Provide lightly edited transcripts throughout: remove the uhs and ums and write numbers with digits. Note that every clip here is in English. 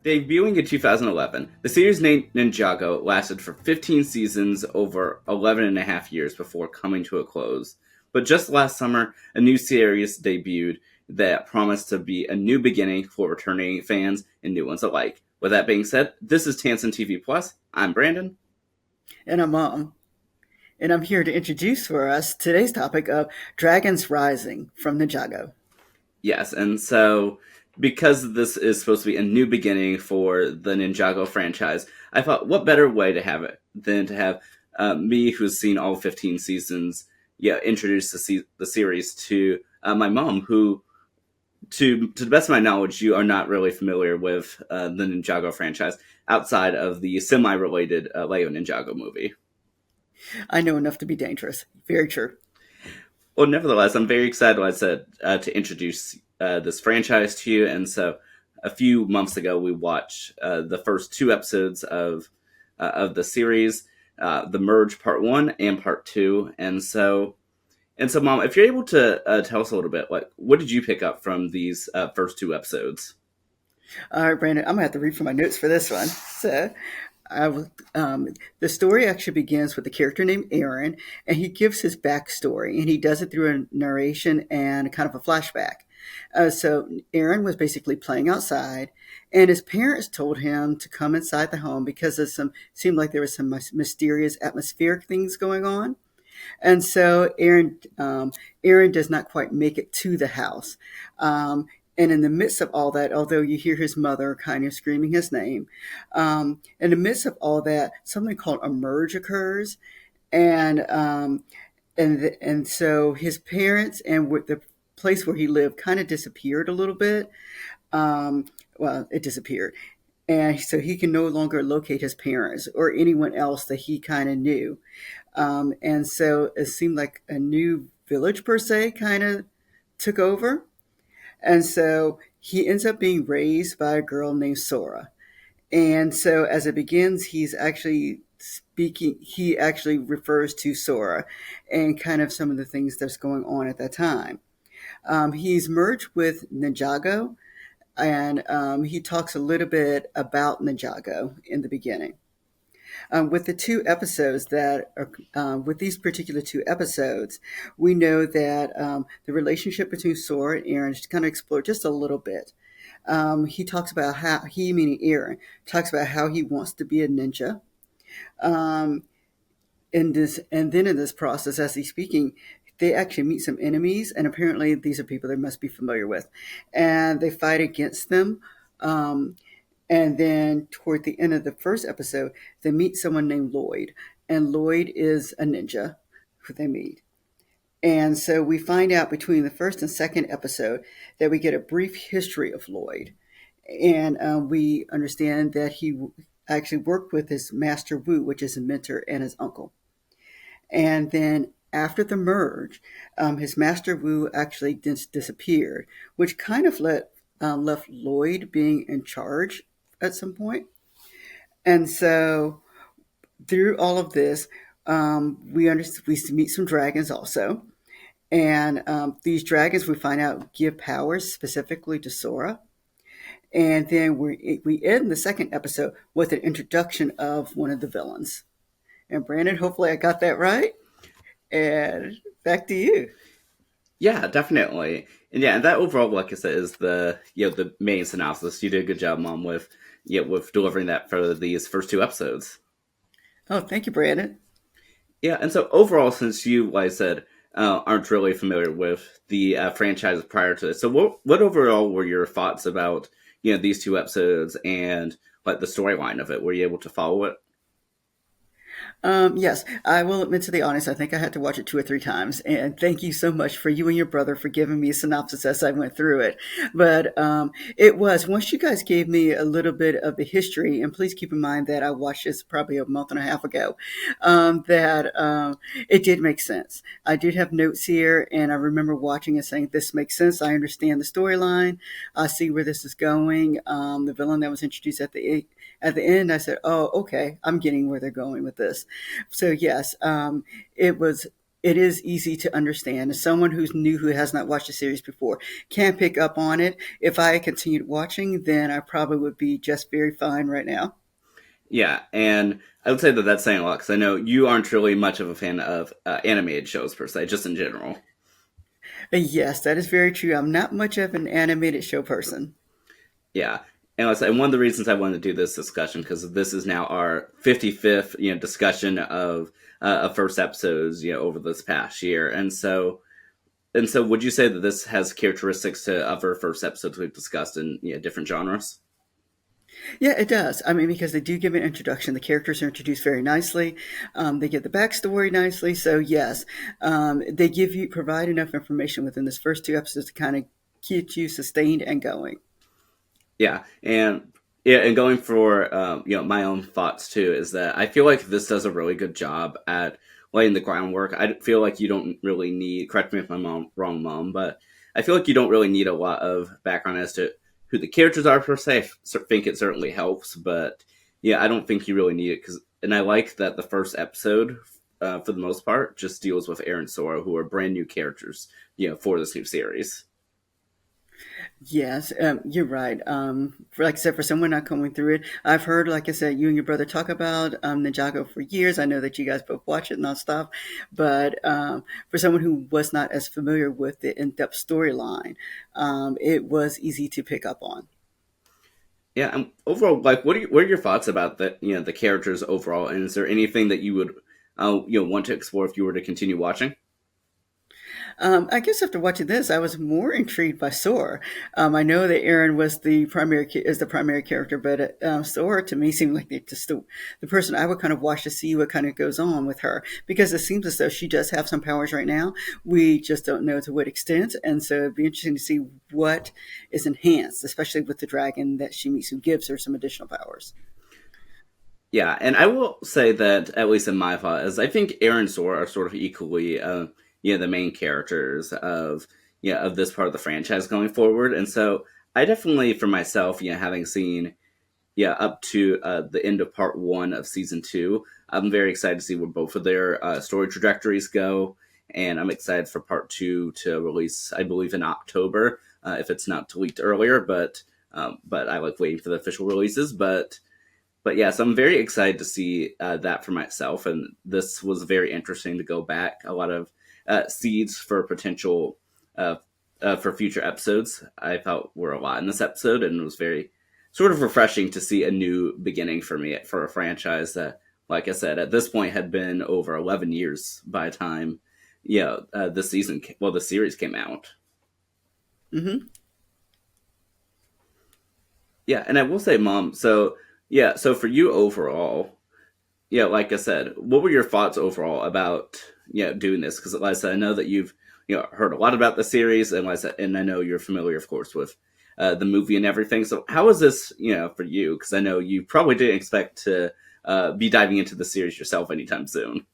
Debuting in 2011, the series named Ninjago lasted for 15 seasons over 11 and a half years before coming to a close. But just last summer, a new series debuted that promised to be a new beginning for returning fans and new ones alike. With that being said, this is Tansson TV Plus. I'm Brandon. And I'm Mom. And I'm here to introduce for us today's topic of Dragons Rising from Ninjago. Yes, and so because this is supposed to be a new beginning for the Ninjago franchise, I thought what better way to have it than to have me, who's seen all 15 seasons, introduce the series to my mom, who, to the best of my knowledge, you are not really familiar with the Ninjago franchise outside of the semi-related LEGO Ninjago movie. I know enough to be dangerous. Very true. Well, nevertheless, I'm very excited, like I said, to introduce this franchise to you. And so, a few months ago, we watched the first two episodes of the series, the Merge Part One and Part Two. And so, Mom, if you're able to tell us a little bit, like, what did you pick up from these first two episodes? All right, Brandon, I'm going to have to read from my notes for this one. So, the story actually begins with a character named Aaron, and he gives his backstory, and he does it through a narration and kind of a flashback. So Aaron was basically playing outside, and his parents told him to come inside the home because of seemed like there was some mysterious atmospheric things going on. And so Aaron does not quite make it to the house. And in the midst of all that, although you hear his mother kind of screaming his name, in the midst of all that, something called a merge occurs, and so his parents and with the place where he lived kind of disappeared a little bit. Well, it disappeared, and so he can no longer locate his parents or anyone else that he kind of knew. And so it seemed like a new village per se kind of took over. And so he ends up being raised by a girl named Sora. And so as it begins, he actually refers to Sora and kind of some of the things that's going on at that time. He's merged with Ninjago, and he talks a little bit about Ninjago in the beginning. With the two episodes that are, with these particular two episodes, we know that the relationship between Sora and Aaron is kind of explored just a little bit. He talks about how he, meaning Aaron, talks about how he wants to be a ninja. Um, and then in this process, as he's speaking, they actually meet some enemies, and apparently these are people they must be familiar with, and they fight against them. Um, and then toward the end of the first episode, they meet someone named Lloyd, and Lloyd is a ninja who they meet. And so we find out between the first and second episode that we get a brief history of Lloyd. And we understand that he actually worked with his master Wu, which is a mentor, and his uncle. And then after the merge, his master Wu actually disappeared, which kind of left Lloyd being in charge at some point. And so through all of this, we meet some dragons also. And these dragons, we find out, give powers specifically to Sora. And then we end the second episode with an introduction of one of the villains. And Brandon, hopefully I got that right. And back to you. Yeah, definitely. And yeah, and that overall, like I said, is the main synopsis. You did a good job, Mom, with delivering that for these first two episodes. Oh, thank you, Brandon. Yeah, and so overall, since you, like I said, aren't really familiar with the franchise prior to this, so what overall were your thoughts about these two episodes and like the storyline of it? Were you able to follow it? Yes, I will admit to the audience, I think I had to watch it two or three times. And thank you so much for you and your brother for giving me a synopsis as I went through it. But it was, once you guys gave me a little bit of the history, and please keep in mind that I watched this probably a month and a half ago, that it did make sense. I did have notes here, and I remember watching and saying, this makes sense. I understand the storyline. I see where this is going. The villain that was introduced at the end, I said, oh, okay, I'm getting where they're going with this. So yes, it was it is easy to understand. As someone who's new, who has not watched the series before, can pick up on it. If I had continued watching, then I probably would be just very fine right now. Yeah, and I would say that that's saying a lot because I know you aren't really much of a fan of animated shows per se, just in general. Yes, that is very true. I'm not much of an animated show person. Yeah, and like I said, one of the reasons I wanted to do this discussion because this is now our 55th, discussion of first episodes, over this past year, and so, would you say that this has characteristics to other first episodes we've discussed in different genres? Yeah, it does. I mean, because they do give an introduction. The characters are introduced very nicely. They give the backstory nicely. So yes, they provide enough information within this first two episodes to kind of keep you sustained and going. Yeah, and going for my own thoughts too is that I feel like this does a really good job at laying the groundwork. I feel like you don't really need. Correct me if I'm wrong, Mom, but I feel like you don't really need a lot of background as to who the characters are per se. I think it certainly helps, but yeah, I don't think you really need it and I like that the first episode, for the most part, just deals with Aaron and Sora, who are brand new characters, for this new series. Yes, you're right. Like I said, for someone not coming through it, I've heard, like I said, you and your brother talk about Ninjago for years. I know that you guys both watch it nonstop, but for someone who was not as familiar with the in-depth storyline, it was easy to pick up on. Yeah, overall, like, what are your thoughts about the characters overall, and is there anything that you would want to explore if you were to continue watching? I guess after watching this, I was more intrigued by Sora. I know that Aaron was is the primary character, but Sora to me seemed like the person I would kind of watch to see what kind of goes on with her, because it seems as though she does have some powers right now. We just don't know to what extent, and so it'd be interesting to see what is enhanced, especially with the dragon that she meets, who gives her some additional powers. Yeah, and I will say that at least in my thought is I think Aaron and Sora are sort of equally, the main characters of this part of the franchise going forward, and so I definitely for myself, having seen up to the end of part one of season two. I'm very excited to see where both of their story trajectories go, and I'm excited for part two to release, I believe, in October, if it's not leaked earlier. But I like waiting for the official releases. But yes, I'm very excited to see that for myself, and this was very interesting to go back. A lot of seeds for potential for future episodes I felt were a lot in this episode, and it was very sort of refreshing to see a new beginning for me for a franchise that, like I said, at this point had been over 11 years by the time the series came out. Hmm. Yeah, and I will say, Mom, so for you overall, yeah, like I said, what were your thoughts overall about doing this? Because like I said, I know that you've heard a lot about the series, and like I said, and I know you're familiar, of course, with the movie and everything. So how is this for you? Because I know you probably didn't expect to be diving into the series yourself anytime soon.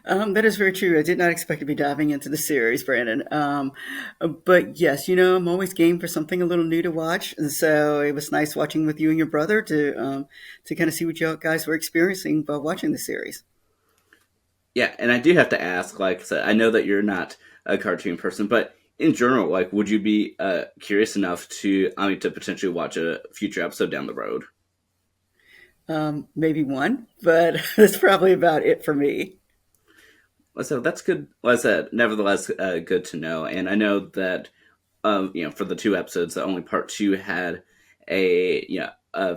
That is very true. I did not expect to be diving into the series, Brandon. But yes, I'm always game for something a little new to watch, and so it was nice watching with you and your brother to kind of see what you guys were experiencing by watching the series. Yeah, and I do have to ask, like I said, I know that you're not a cartoon person, but in general, like, would you be curious enough to potentially watch a future episode down the road? Maybe one, but that's probably about it for me. So that's good. Like I said, nevertheless, good to know. And I know that for the two episodes, that only part two had a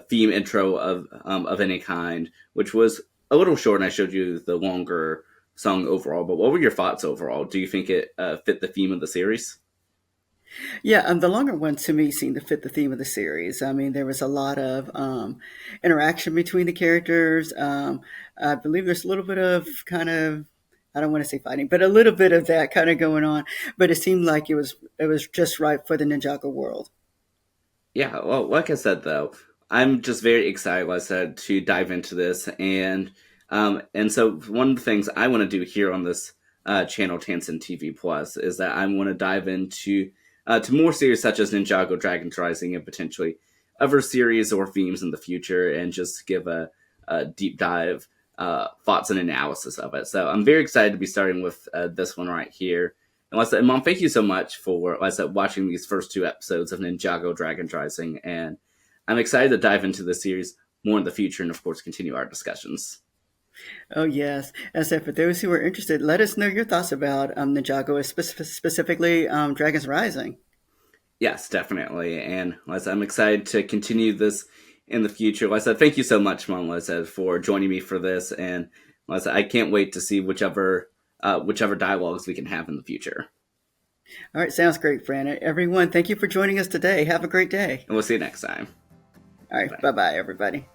theme intro of any kind, which was a little short. And I showed you the longer song overall. But what were your thoughts overall? Do you think it fit the theme of the series? Yeah, the longer one to me seemed to fit the theme of the series. I mean, there was a lot of interaction between the characters. I believe there's a little bit of kind of, I don't want to say fighting, but a little bit of that kind of going on. But it seemed like it was just right for the Ninjago world. Yeah, well, like I said, though, I'm just very excited, like I said, to dive into this, and so one of the things I want to do here on this channel, Tansson TV Plus, is that I want to dive into to more series such as Ninjago, Dragons Rising, and potentially other series or themes in the future, and just give a deep dive thoughts and analysis of it. So I'm very excited to be starting with this one right here. And like I said, Mom, thank you so much for, like I said, watching these first 2 episodes of Ninjago Dragon Rising. And I'm excited to dive into this series more in the future and, of course, continue our discussions. Oh, yes. As I said, for those who are interested, let us know your thoughts about Ninjago, specifically Dragons Rising. Yes, definitely. And like I said, I'm excited to continue this in the future. Like I said, thank you so much, Mom, like I said, for joining me for this. And like I said, I can't wait to see whichever dialogues we can have in the future. All right, sounds great, Fran. Everyone, thank you for joining us today. Have a great day. And we'll see you next time. All right, bye-bye, everybody.